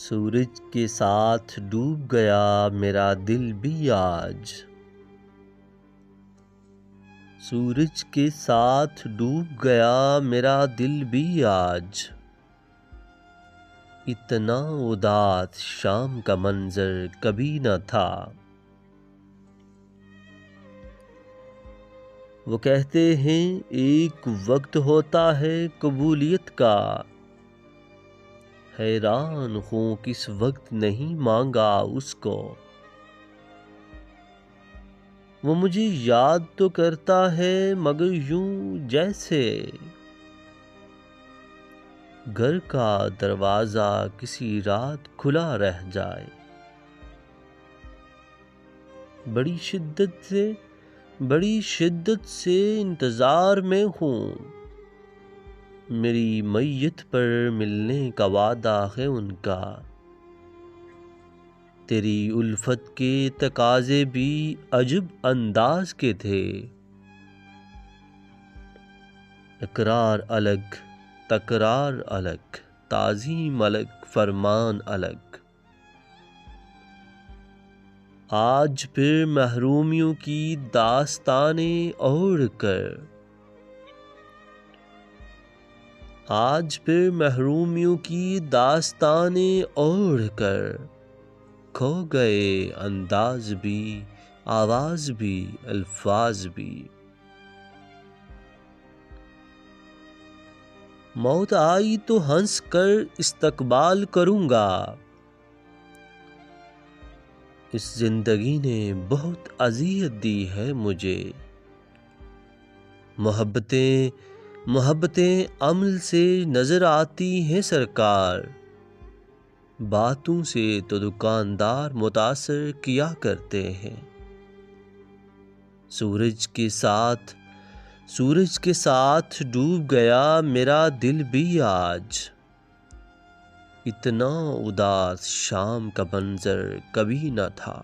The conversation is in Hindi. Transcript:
सूरज के साथ डूब गया मेरा दिल भी आज। सूरज के साथ डूब गया मेरा दिल भी आज। इतना उदास शाम का मंजर कभी न था। वो कहते हैं एक वक्त होता है कबूलियत का। हैरान हूँ किस वक्त नहीं मांगा उसको। वो मुझे याद तो करता है मगर यूं जैसे घर का दरवाजा किसी रात खुला रह जाए। बड़ी शिद्दत से इंतजार में हूँ। मेरी मैयत पर मिलने का वादा है उनका। तेरी उल्फत के तकाजे भी अजब अंदाज के थे। इकरार अलग, तकरार अलग, ताज़ीम अलग, फरमान अलग। आज फिर महरूमियों की दास्तानें ओढ़ कर, आज फिर महरूमियों की दास्तानें ओढ़ कर खो गए अंदाज भी, आवाज भी, अल्फाज भी। मौत आई तो हंस कर इस्तकबाल करूंगा। इस जिंदगी ने बहुत अज़ियत दी है मुझे। मोहब्बतें अमल से नजर आती हैं सरकार। बातों से तो दुकानदार मुतासर किया करते हैं। सूरज के साथ डूब गया मेरा दिल भी आज। इतना उदास शाम का मंजर कभी न था।